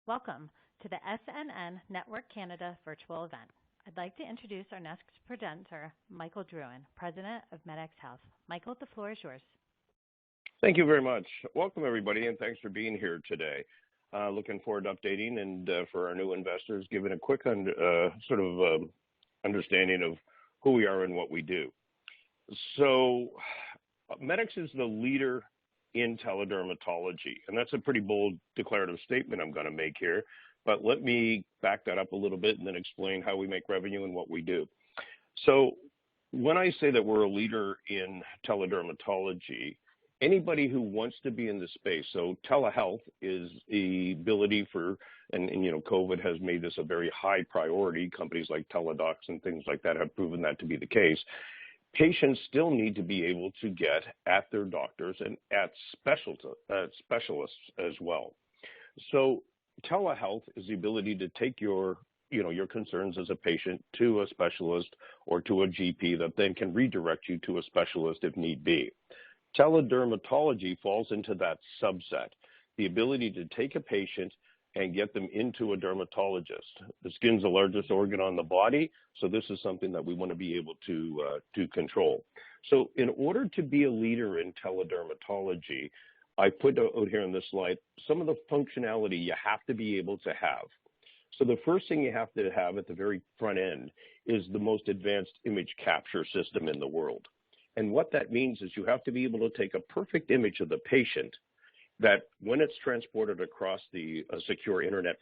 Welcome to the SNN Network Canada virtual event. I'd like to introduce our next presenter, Michael Drouin, President of MedX Health. Michael, the floor is yours. Thank you very much. Welcome, everybody, and thanks for being here today. Looking forward to updating and for our new investors, giving a quick understanding of who we are and what we do. So MedX is the leader in teledermatology, and that's a pretty bold declarative statement I'm going to make here, but let me back that up a little bit and then explain how we make revenue and what we do. So when I say that we're a leader in teledermatology, anybody who wants to be in the space, so telehealth is the ability for, and COVID has made this a very high priority. Companies like Teladocs and things like that have proven that to be the case. Patients still need to be able to get at their doctors and at specialists as well. So telehealth is the ability to take your concerns as a patient to a specialist or to a GP that then can redirect you to a specialist if need be. Teledermatology falls into that subset, the ability to take a patient and get them into a dermatologist. The skin's the largest organ on the body, so this is something that we want to be able to control. So in order to be a leader in teledermatology, I put out here on this slide some of the functionality you have to be able to have. So the first thing you have to have at the very front end is the most advanced image capture system in the world. And what that means is you have to be able to take a perfect image of the patient that when it's transported across the secure internet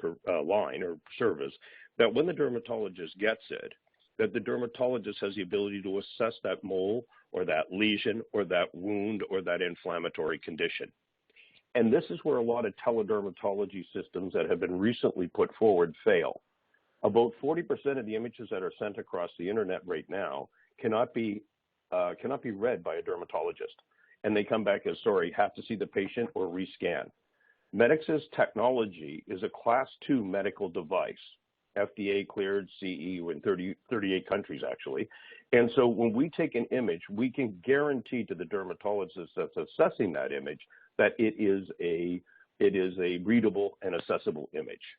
line or service, that when the dermatologist gets it, that the dermatologist has the ability to assess that mole or that lesion or that wound or that inflammatory condition. And this is where a lot of teledermatology systems that have been recently put forward fail. About 40% of the images that are sent across the internet right now cannot be read by a dermatologist. And they come back as, sorry, have to see the patient or rescan. MedX's technology is a Class 2 medical device, FDA cleared, CE, in 38 countries actually. And so when we take an image, we can guarantee to the dermatologist that's assessing that image that it is a readable and accessible image.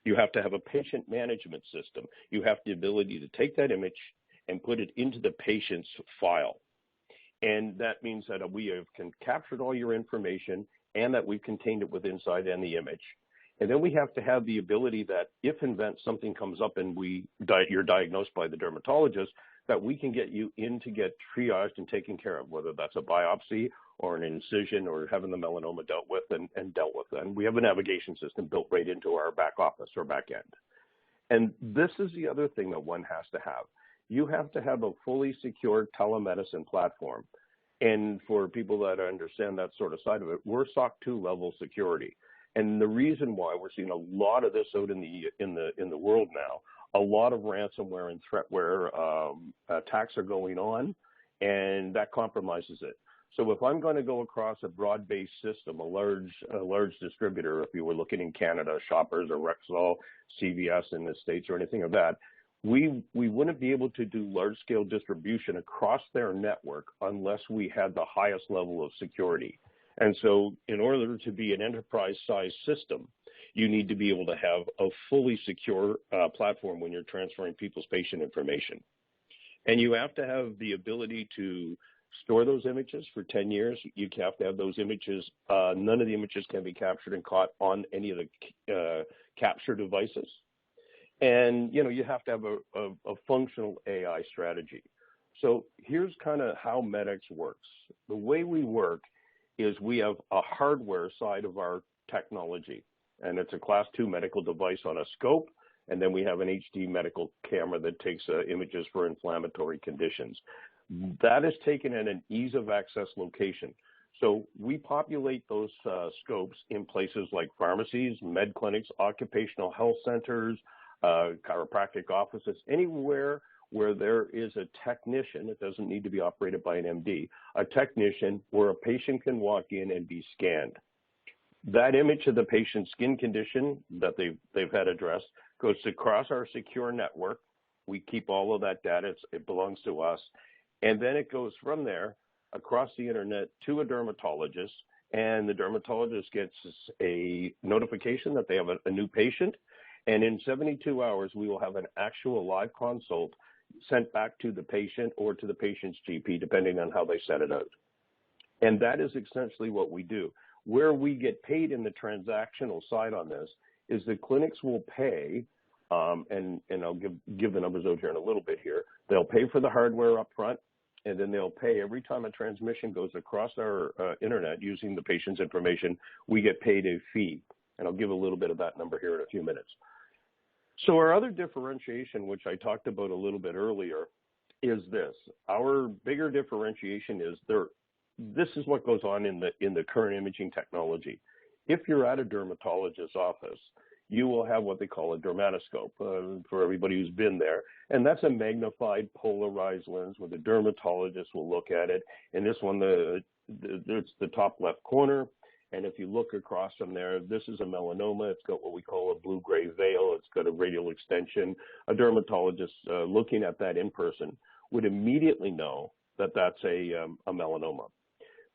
You have to have a patient management system. You have the ability to take that image and put it into the patient's file. And that means that we have captured all your information and that we've contained it within inside and the image. And then we have to have the ability that if something comes up and you're diagnosed by the dermatologist, that we can get you in to get triaged and taken care of, whether that's a biopsy or an incision or having the melanoma dealt with and dealt with. And we have a navigation system built right into our back office or back end. And this is the other thing that one has to have. You have to have a fully secure telemedicine platform. And for people that understand that sort of side of it, we're SOC 2 level security. And the reason why we're seeing a lot of this out in the world now, a lot of ransomware and threatware attacks are going on, and that compromises it. So if I'm going to go across a broad-based system, a large distributor, if you were looking in Canada, Shoppers or Rexall, CVS in the States or anything of that, we wouldn't be able to do large-scale distribution across their network unless we had the highest level of security. And so in order to be an enterprise-sized system, you need to be able to have a fully secure platform when you're transferring people's patient information. And you have to have the ability to store those images for 10 years. You have to have those images. None of the images can be captured and caught on any of the capture devices. And, you have to have a functional AI strategy. So here's kind of how MedX works. The way we work is we have a hardware side of our technology, and it's a Class 2 medical device on a scope, and then we have an HD medical camera that takes images for inflammatory conditions. That is taken at an ease of access location. So we populate those scopes in places like pharmacies, med clinics, occupational health centers, chiropractic offices, anywhere where there is a technician. It doesn't need to be operated by an MD, a technician where a patient can walk in and be scanned. That image of the patient's skin condition that they've had addressed goes across our secure network. We keep all of that data. It belongs to us. And then it goes from there across the internet to a dermatologist, and the dermatologist gets a notification that they have a new patient, and in 72 hours, we will have an actual live consult sent back to the patient or to the patient's GP, depending on how they set it out. And that is essentially what we do. Where we get paid in the transactional side on this is the clinics will pay, and I'll give the numbers out here in a little bit here. They'll pay for the hardware up front, and then they'll pay every time a transmission goes across our internet using the patient's information, we get paid a fee. And I'll give a little bit of that number here in a few minutes. So our other differentiation, which I talked about a little bit earlier, is this. Our bigger differentiation is this is what goes on in the current imaging technology. If you're at a dermatologist's office, you will have what they call a dermatoscope for everybody who's been there. And that's a magnified polarized lens where the dermatologist will look at it. And this one, it's the top left corner. And if you look across from there, this is a melanoma. It's got what we call a blue-gray veil. It's got a radial extension. A dermatologist looking at that in person would immediately know that that's a melanoma.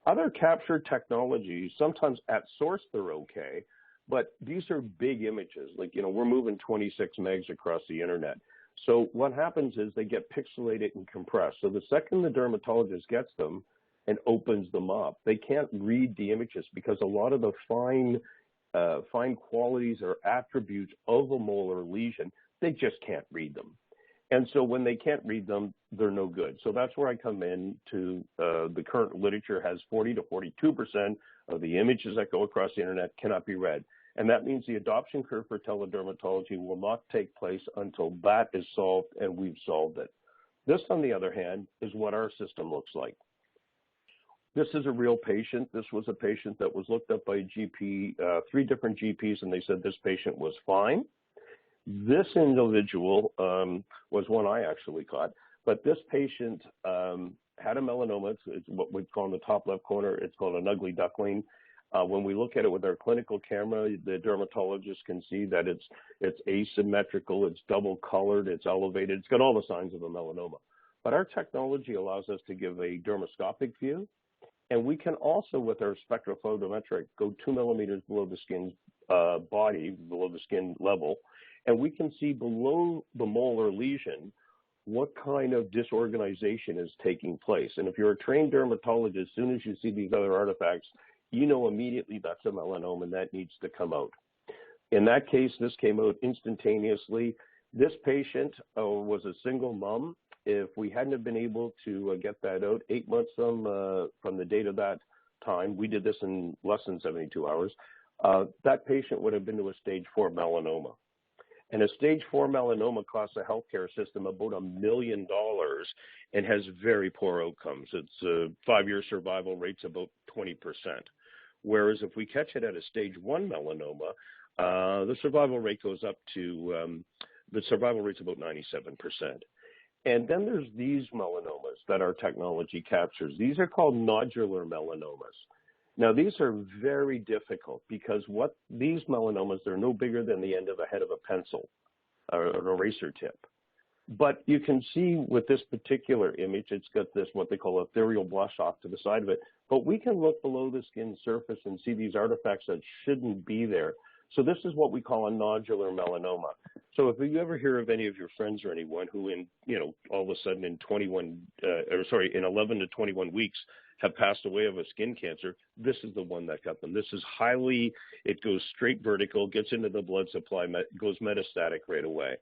Other capture technologies, sometimes at source they're okay, but these are big images. Like, we're moving 26 megs across the internet. So what happens is they get pixelated and compressed. So the second the dermatologist gets them and opens them up, they can't read the images because a lot of the fine qualities or attributes of a molar lesion, they just can't read them. And so when they can't read them, they're no good. So that's where I come in to the current literature has 40 to 42% of the images that go across the internet cannot be read. And that means the adoption curve for teledermatology will not take place until that is solved and we've solved it. This, on the other hand, is what our system looks like. This is a real patient. This was a patient that was looked up by a GP, 3 different GPs, and they said this patient was fine. This individual was one I actually caught, but this patient had a melanoma. It's what we call in the top left corner. It's called an ugly duckling. When we look at it with our clinical camera, the dermatologist can see that it's asymmetrical, it's double colored, it's elevated. It's got all the signs of a melanoma. But our technology allows us to give a dermoscopic view, and we can also, with our spectrophotometric, go 2 millimeters below the skin's body, below the skin level, and we can see below the molar lesion what kind of disorganization is taking place. And if you're a trained dermatologist, as soon as you see these other artifacts, you know immediately that's a melanoma and that needs to come out. In that case, this came out instantaneously. This patient was a single mom. If we hadn't have been able to get that out 8 months from the date of that time, we did this in less than 72 hours, that patient would have been to a stage 4 melanoma. And a stage 4 melanoma costs the healthcare system about $1 million and has very poor outcomes. Its 5-year survival rate's about 20%. Whereas if we catch it at a stage 1 melanoma, the survival rate goes up to, the survival rate's about 97%. And then there's these melanomas that our technology captures. These are called nodular melanomas. Now, these are very difficult because what these melanomas, they're no bigger than the end of a head of a pencil or an eraser tip. But you can see with this particular image, it's got this, what they call ethereal blush off to the side of it. But we can look below the skin surface and see these artifacts that shouldn't be there. So this is what we call a nodular melanoma. So if you ever hear of any of your friends or anyone who all of a sudden in 11 to 21 weeks have passed away of a skin cancer, this is the one that got them. This is it goes straight vertical, gets into the blood supply, goes metastatic right away.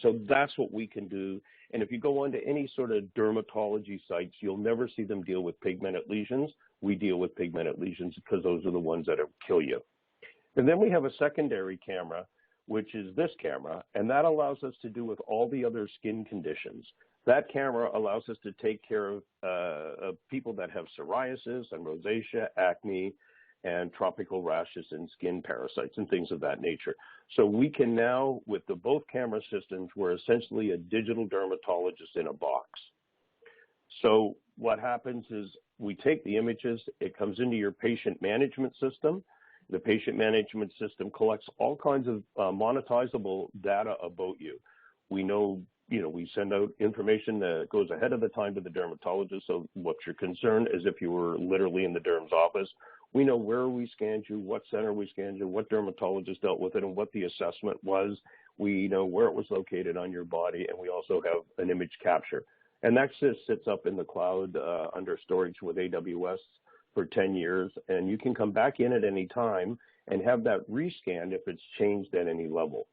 So that's what we can do. And if you go onto any sort of dermatology sites, you'll never see them deal with pigmented lesions. We deal with pigmented lesions because those are the ones that kill you. And then we have a secondary camera, which is this camera, and that allows us to do with all the other skin conditions. That camera allows us to take care of people that have psoriasis and rosacea, acne, and tropical rashes and skin parasites and things of that nature. So we can now, with the both camera systems, we're essentially a digital dermatologist in a box. So what happens is we take the images, it comes into your patient management system. The patient management system collects all kinds of monetizable data about you. We know, we send out information that goes ahead of the time to the dermatologist. So what's your concern is if you were literally in the derm's office, We know where we scanned you, what center we scanned you, what dermatologist dealt with it, and what the assessment was. We know where it was located on your body, and we also have an image capture. And that just sits up in the cloud under storage with AWS for 10 years, and you can come back in at any time and have that rescanned if it's changed at any level.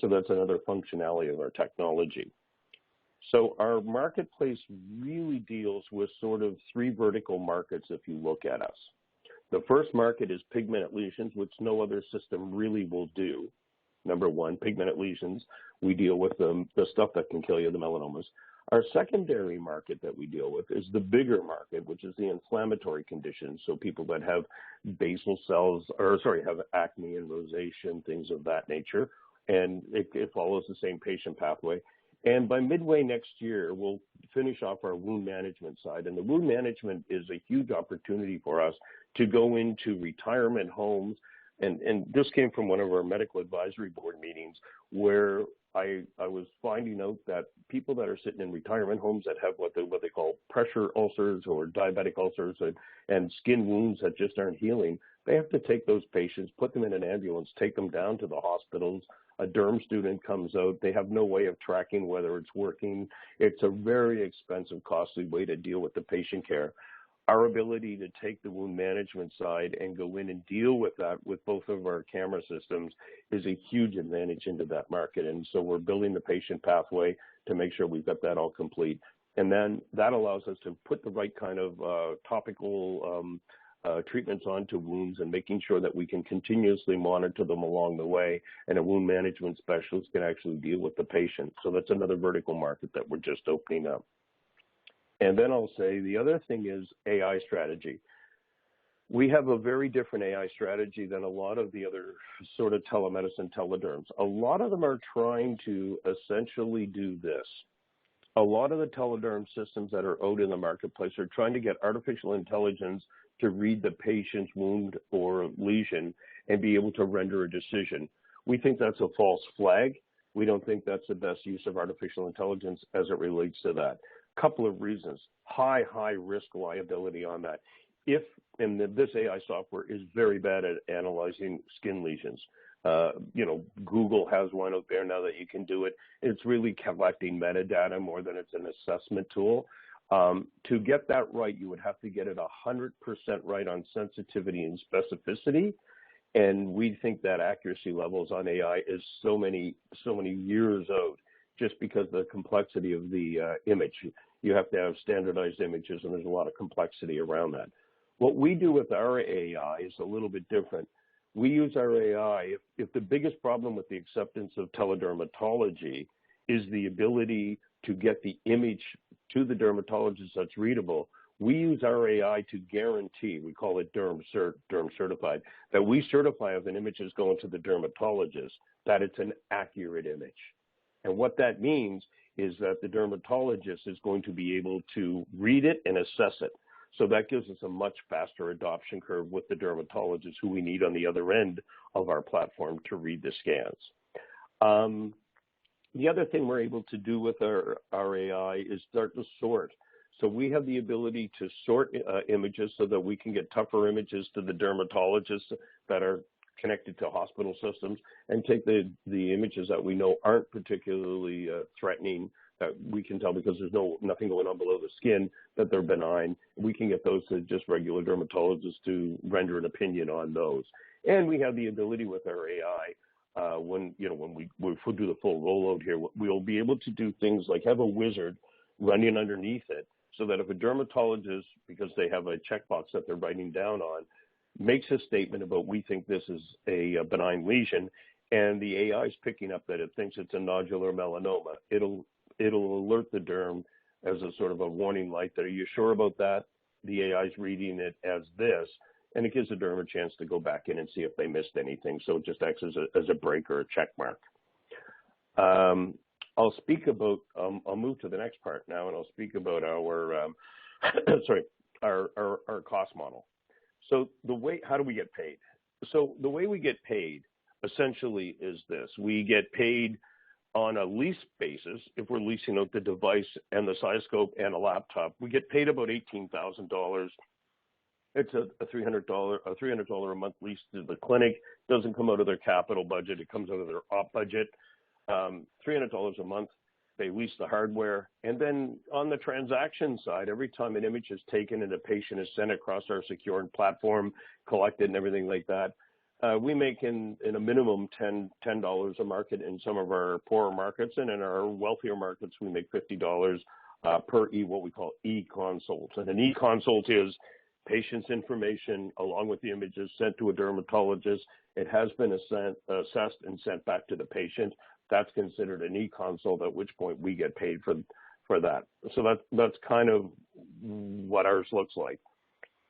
So that's another functionality of our technology. So our marketplace really deals with sort of three vertical markets if you look at us. The first market is pigmented lesions, which no other system really will do. Number one, pigmented lesions. We deal with the stuff that can kill you, the melanomas. Our secondary market that we deal with is the bigger market, which is the inflammatory conditions. So people that have basal cells, have acne and rosacea, things of that nature. And it follows the same patient pathway. And by midway next year, we'll finish off our wound management side. And the wound management is a huge opportunity for us to go into retirement homes. And this came from one of our medical advisory board meetings where I was finding out that people that are sitting in retirement homes that have what they call pressure ulcers or diabetic ulcers and skin wounds that just aren't healing, they have to take those patients, put them in an ambulance, take them down to the hospitals. A derm student comes out. They have no way of tracking whether it's working. It's a very expensive, costly way to deal with the patient care. Our ability to take the wound management side and go in and deal with that with both of our camera systems is a huge advantage into that market. And so we're building the patient pathway to make sure we've got that all complete. And then that allows us to put the right kind of topical treatments onto wounds and making sure that we can continuously monitor them along the way. And a wound management specialist can actually deal with the patient. So that's another vertical market that we're just opening up. And then I'll say the other thing is AI strategy. We have a very different AI strategy than a lot of the other sort of telemedicine telederms. A lot of them are trying to essentially do this. A lot of the telederm systems that are out in the marketplace are trying to get artificial intelligence to read the patient's wound or lesion and be able to render a decision. We think that's a false flag. We don't think that's the best use of artificial intelligence as it relates to that. Couple of reasons. High risk liability on that. This AI software is very bad at analyzing skin lesions. Google has one out there now that you can do it. It's really collecting metadata more than it's an assessment tool. To get that right, you would have to get it 100% right on sensitivity and specificity. And we think that accuracy levels on AI is so many years out, just because of the complexity of the image. You have to have standardized images, and there's a lot of complexity around that. What we do with our AI is a little bit different. We use our AI, if the biggest problem with the acceptance of teledermatology is the ability to get the image to the dermatologist that's readable, we use our AI to guarantee, we call it derm certified, that we certify if an image is going to the dermatologist, that it's an accurate image. And what that means is that the dermatologist is going to be able to read it and assess it. So that gives us a much faster adoption curve with the dermatologists who we need on the other end of our platform to read the scans. The other thing we're able to do with our AI is start to sort. So we have the ability to sort images so that we can get tougher images to the dermatologists that are connected to hospital systems and take the images that we know aren't particularly threatening, that we can tell because there's nothing going on below the skin, that they're benign. We can get those to just regular dermatologists to render an opinion on those. And we have the ability with our AI, when we do the full rollout here, we'll be able to do things like have a wizard running underneath it so that if a dermatologist, because they have a checkbox that they're writing down on, makes a statement about we think this is a benign lesion, and the AI is picking up that it thinks it's a nodular melanoma, it'll alert the derm as a sort of a warning light that, are you sure about that? The AI is reading it as this, and it gives the derm a chance to go back in and see if they missed anything. So it just acts as a break or a check mark. I'll speak about, I'll move to the next part now, and I'll speak about our, our cost model. So how do we get paid? So the way we get paid essentially is this. We get paid on a lease basis. If we're leasing out the device and the Cystoscope and a laptop, we get paid about $18,000 It's a $300 a month lease to the clinic. Doesn't come out of their capital budget. It comes out of their op budget. $300 a month. They lease the hardware. And then on the transaction side, every time an image is taken and a patient is sent across our secure platform, collected and everything like that, we make in a minimum $10 a market in some of our poorer markets. And in our wealthier markets, we make $50 per what we call e-consult. And an e-consult is patient's information along with the images sent to a dermatologist. It has been assessed and sent back to the patient. That's considered an e-consult, at which point we get paid for that. So that's kind of what ours looks like.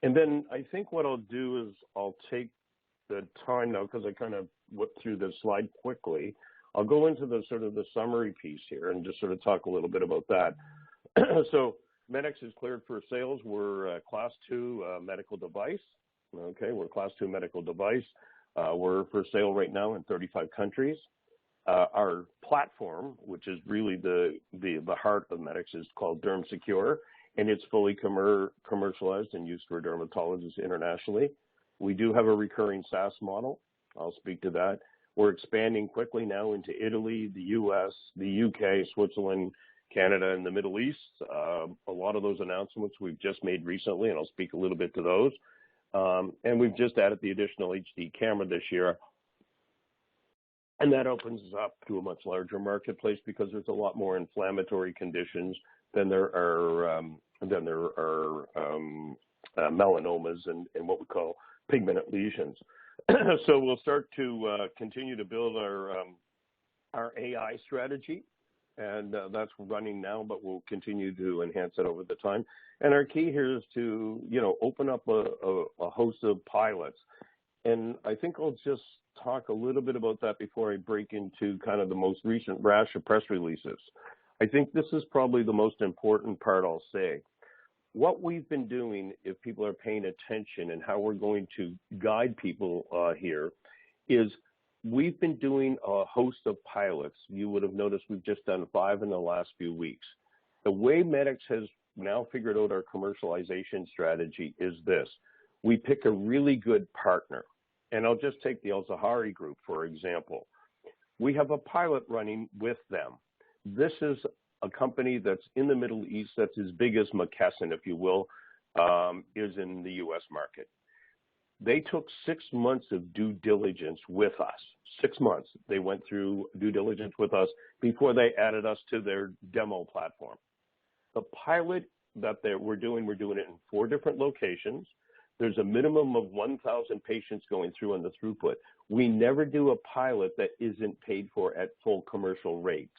And then I think what I'll do is I'll take the time now, because I kind of whipped through this slide quickly. I'll go into the sort of the summary piece here and just sort of talk a little bit about that. So MedX is cleared for sales. We're a Class 2 medical device. Okay, we're a Class 2 medical device. We're for sale right now in 35 countries. Our platform, which is really the heart of MedX, is called Derm Secure, and it's fully commercialized and used for dermatologists internationally. We do have a recurring SaaS model. I'll speak to that. We're expanding quickly now into Italy, the U.S., the UK, Switzerland, Canada, and the Middle East. A lot of those announcements we've just made recently, and I'll speak a little bit to those. And we've just added the additional HD camera this year. And that opens us up to a much larger marketplace because there's a lot more inflammatory conditions than there are melanomas and what we call pigmented lesions. So we'll start to continue to build our AI strategy, and that's running now, but we'll continue to enhance it over the time. And our key here is to, open up a host of pilots. And I think I'll just talk a little bit about that before I break into kind of the most recent rash of press releases. I think this is probably the most important part I'll say. What we've been doing, if people are paying attention and how we're going to guide people here, is we've been doing a host of pilots. You would have noticed we've just done 5 in the last few weeks. The way MedX has now figured out our commercialization strategy is this. We pick a really good partner. And I'll just take the El-Zahari Group, for example. We have a pilot running with them. This is a company that's in the Middle East that's as big as McKesson, if you will, is in the U.S. market. They took 6 months of due diligence with us. 6 months. They went through due diligence with us before they added us to their demo platform. The pilot that we're doing it in 4 different locations. There's a minimum of 1,000 patients going through on the throughput. We never do a pilot that isn't paid for at full commercial rates.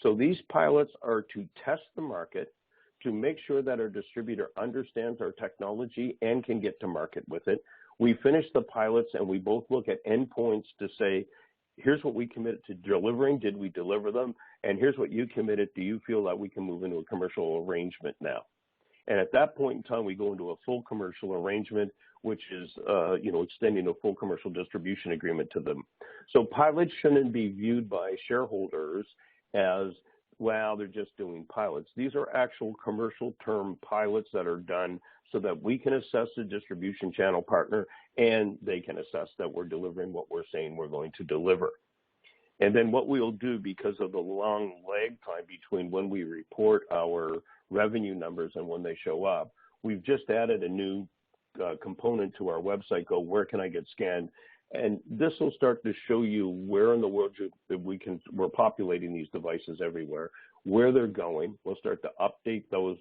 So these pilots are to test the market, to make sure that our distributor understands our technology and can get to market with it. We finish the pilots and we both look at endpoints to say, here's what we committed to delivering. Did we deliver them? And here's what you committed. Do you feel that we can move into a commercial arrangement now? And at that point in time, we go into a full commercial arrangement, which is, extending a full commercial distribution agreement to them. So pilots shouldn't be viewed by shareholders as, well, they're just doing pilots. These are actual commercial term pilots that are done so that we can assess the distribution channel partner and they can assess that we're delivering what we're saying we're going to deliver. And then what we'll do, because of the long lag time between when we report our revenue numbers and when they show up, we've just added a new component to our website called Where Can I Get Scanned? And this will start to show you where in the world we're populating these devices everywhere, where they're going. We'll start to update those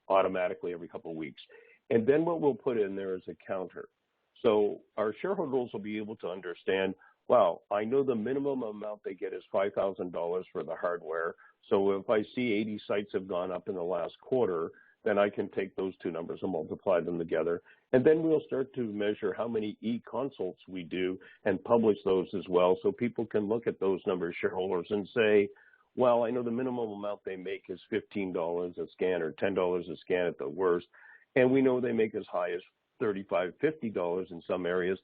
automatically every couple of weeks. And then what we'll put in there is a counter. So our shareholders will be able to understand, well, I know the minimum amount they get is $5,000 for the hardware. So if I see 80 sites have gone up in the last quarter, then I can take those 2 numbers and multiply them together. And then we'll start to measure how many e-consults we do and publish those as well, so people can look at those numbers, shareholders, and say, well, I know the minimum amount they make is $15 a scan or $10 a scan at the worst. And we know they make as high as $35, $50 in some areas.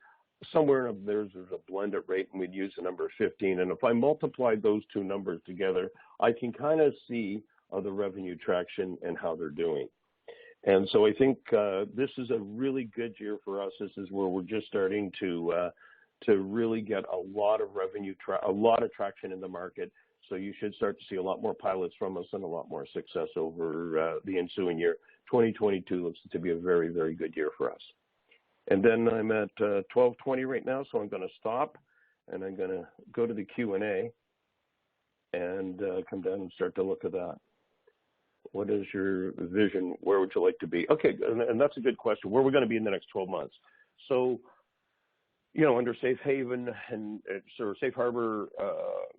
Somewhere in there's a blended rate, and we'd use the number 15. And if I multiply those 2 numbers together, I can kind of see the revenue traction and how they're doing. And so I think this is a really good year for us. This is where we're just starting to really get a lot of revenue, a lot of traction in the market. So you should start to see a lot more pilots from us and a lot more success over the ensuing year. 2022 looks to be a very, very good year for us. And then I'm at 12:20 right now, so I'm going to stop, and I'm going to go to the Q&A and come down and start to look at that. What is your vision? Where would you like to be? Okay, and that's a good question. Where are we going to be in the next 12 months? So, you know, under safe haven and sort of safe harbor,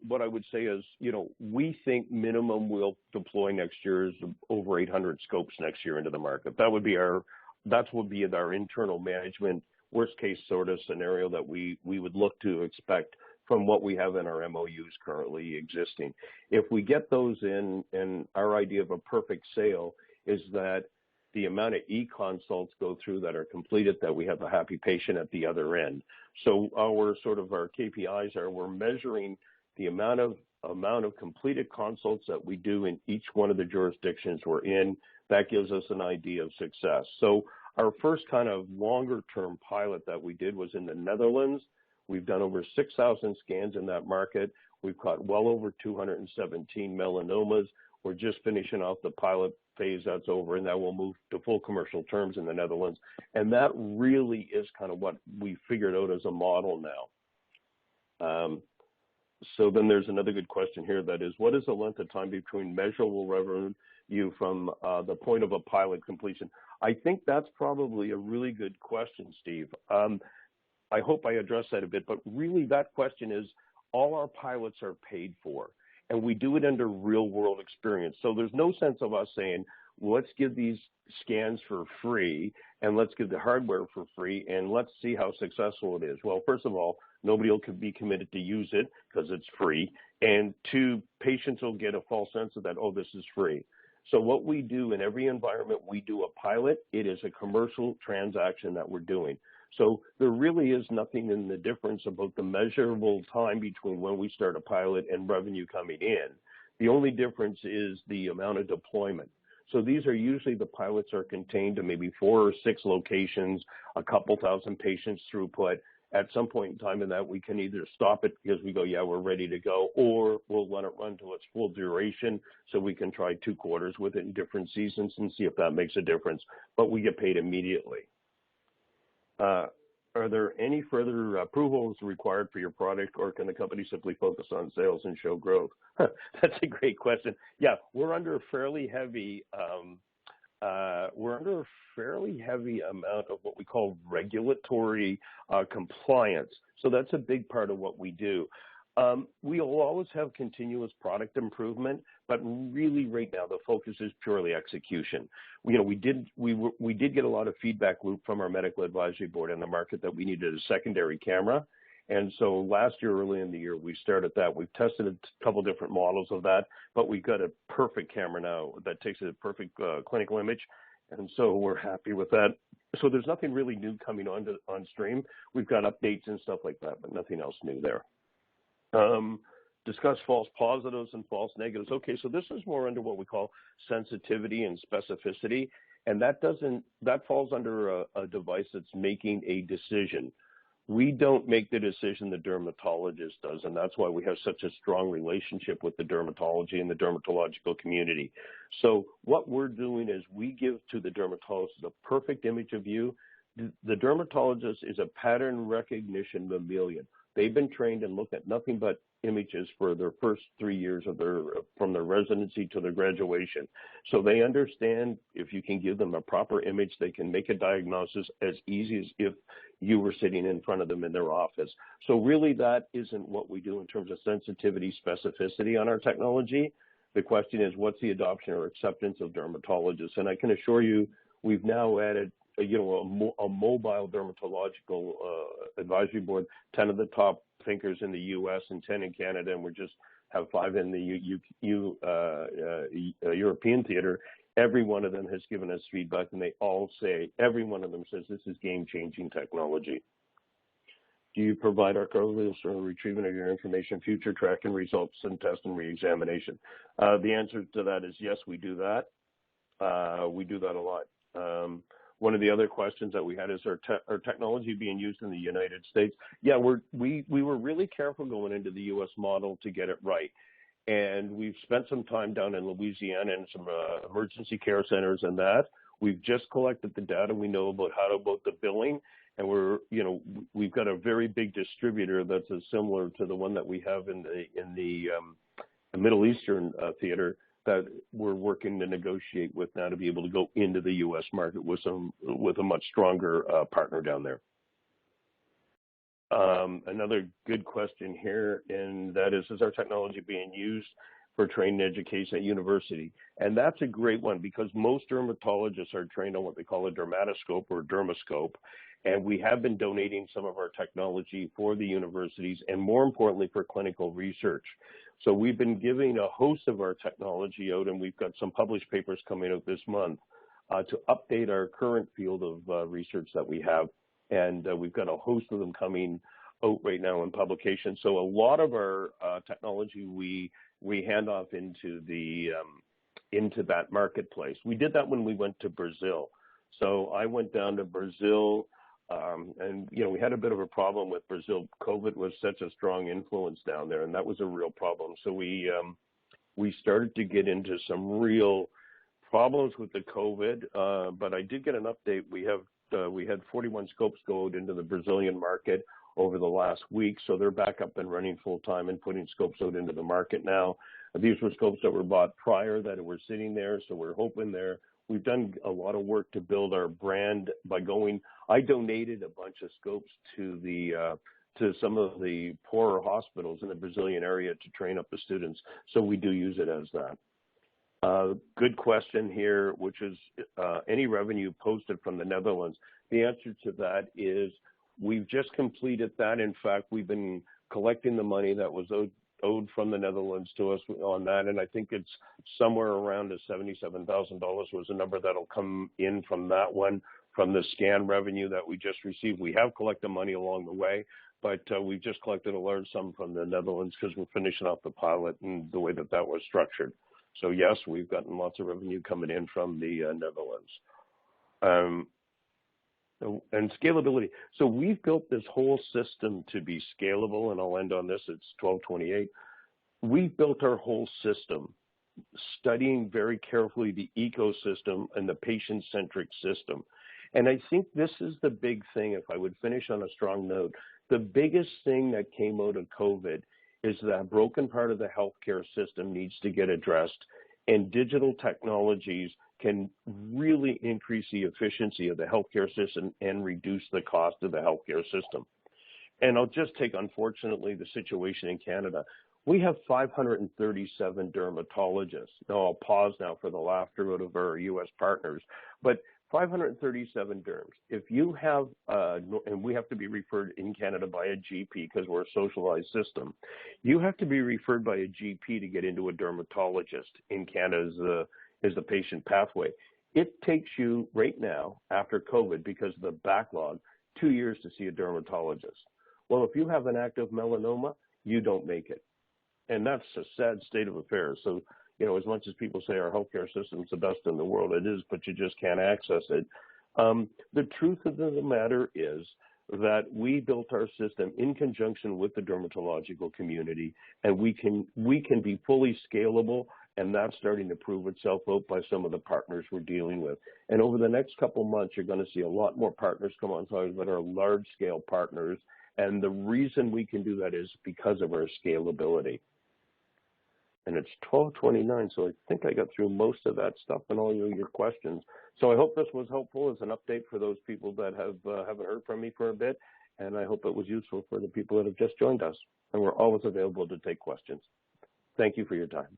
what I would say is, you know, we think minimum we'll deploy next year is over 800 scopes next year into the market. That would be our internal management worst case sort of scenario that we would look to expect from what we have in our MOUs currently existing. If we get those in, and our idea of a perfect sale is that the amount of e-consults go through that are completed, that we have a happy patient at the other end. So our KPIs are we're measuring the amount of completed consults that we do in each one of the jurisdictions we're in. That gives us an idea of success. So our first kind of longer term pilot that we did was in the Netherlands. We've done over 6,000 scans in that market. We've caught well over 217 melanomas. We're just finishing off the pilot phase that's over, and that will move to full commercial terms in the Netherlands. And that really is kind of what we figured out as a model now. So then there's another good question here that is, what is the length of time between measurable revenue from the point of a pilot completion? I think that's probably a really good question, Steve. I hope I addressed that a bit, but really that question is, all our pilots are paid for, and we do it under real world experience. So there's no sense of us saying, let's give these scans for free and let's give the hardware for free and let's see how successful it is. Well, first of all, nobody will be committed to use it because it's free. And two, patients will get a false sense of that, oh, this is free. So what we do in every environment, we do a pilot. It is a commercial transaction that we're doing. So there really is nothing in the difference about the measurable time between when we start a pilot and revenue coming in. The only difference is the amount of deployment. So these are usually, the pilots are contained to maybe 4 or 6 locations, a couple thousand patients throughput. At some point in time in that, we can either stop it because we go, yeah, we're ready to go, or we'll let it run to its full duration so we can try 2 quarters with it in different seasons and see if that makes a difference. But we get paid immediately. Are there any further approvals required for your product, or can the company simply focus on sales and show growth? That's a great question. Yeah, we're under a fairly heavy amount of what we call regulatory compliance. So that's a big part of what we do. We will always have continuous product improvement, but really right now the focus is purely execution. You know, we did get a lot of feedback loop from our medical advisory board in the market that we needed a secondary camera. And so last year, early in the year, we started that. We've tested a couple different models of that, but we've got a perfect camera now that takes a perfect clinical image. And so we're happy with that. So there's nothing really new coming on stream. We've got updates and stuff like that, but nothing else new there. Discuss false positives and false negatives. Okay, so this is more under what we call sensitivity and specificity, and that falls under a device that's making a decision. We don't make the decision, the dermatologist does, and that's why we have such a strong relationship with the dermatology and the dermatological community. So what we're doing is we give to the dermatologist the perfect image of you. The dermatologist is a pattern recognition mammalian. They've been trained and looked at nothing but images for their first 3 years of from their residency to their graduation. So they understand if you can give them a proper image, they can make a diagnosis as easy as if you were sitting in front of them in their office. So really that isn't what we do in terms of sensitivity, specificity on our technology. The question is, what's the adoption or acceptance of dermatologists? And I can assure you, we've now added a mobile dermatological advisory board, 10 of the top thinkers in the U.S. and 10 in Canada, and we just have 5 in the European theater. Every one of them has given us feedback, and they all say, every one of them says this is game-changing technology. Do you provide archival or retrieving of your information, future tracking results, and test and re-examination? The answer to that is yes, we do that. We do that a lot. One of the other questions that we had is our technology being used in the United States? Yeah, we were really careful going into the U.S. model to get it right. And we've spent some time down in Louisiana and some emergency care centers and that. We've just collected the data. We know about the billing, and we've got a very big distributor that's similar to the one that we have in the Middle Eastern theater that we're working to negotiate with now to be able to go into the U.S. market with a much stronger partner down there. Another good question here, and that is our technology being used for training education at university? And that's a great one because most dermatologists are trained on what they call a dermatoscope or dermoscope, and we have been donating some of our technology for the universities and more importantly for clinical research. So we've been giving a host of our technology out, and we've got some published papers coming out this month to update our current field of research that we have. And we've got a host of them coming out right now in publication. So a lot of our technology we hand off into that marketplace. We did that when we went to Brazil. So I went down to Brazil, and we had a bit of a problem with Brazil. COVID was such a strong influence down there, and that was a real problem. So we started to get into some real problems with the COVID. But I did get an update. We had 41 scopes go out into the Brazilian market over the last week, so they're back up and running full time and putting scopes out into the market now. These were scopes that were bought prior that were sitting there, so we're hoping there. We've done a lot of work to build our brand by going. I donated a bunch of scopes to some of the poorer hospitals in the Brazilian area to train up the students, so we do use it as that. Good question here, which is any revenue posted from the Netherlands? The answer to that is we've just completed that. In fact, we've been collecting the money that was owed from the Netherlands to us on that, and I think it's somewhere around $77,000 was the number that'll come in from that one, from the scan revenue that we just received. We have collected money along the way, but we've just collected a large sum from the Netherlands because we're finishing off the pilot and the way that was structured. So yes, we've gotten lots of revenue coming in from the Netherlands. And scalability. So we've built this whole system to be scalable, and I'll end on this. It's 12:28. We've built our whole system studying very carefully the ecosystem and the patient-centric system. And I think this is the big thing, if I would finish on a strong note. The biggest thing that came out of COVID is that broken part of the healthcare system needs to get addressed, and digital technologies can really increase the efficiency of the healthcare system and reduce the cost of the healthcare system. And I'll just take, unfortunately, the situation in Canada. We have 537 dermatologists. Now, I'll pause now for the laughter out of our U.S. partners, but 537 derms. If you have, and we have to be referred in Canada by a GP because we're a socialized system, you have to be referred by a GP to get into a dermatologist in Canada is the patient pathway. It takes you right now, after COVID, because of the backlog, 2 years to see a dermatologist. Well, if you have an active melanoma, you don't make it. And that's a sad state of affairs. So, as much as people say our healthcare system is the best in the world, it is, but you just can't access it. The truth of the matter is that we built our system in conjunction with the dermatological community, and we can be fully scalable, and that's starting to prove itself out by some of the partners we're dealing with. And over the next couple of months, you're going to see a lot more partners come on side that are large-scale partners, and the reason we can do that is because of our scalability. And it's 12:29, so I think I got through most of that stuff and all your questions. So I hope this was helpful as an update for those people that haven't heard from me for a bit, and I hope it was useful for the people that have just joined us. And we're always available to take questions. Thank you for your time.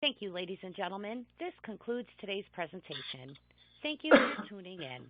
Thank you, ladies and gentlemen. This concludes today's presentation. Thank you for tuning in.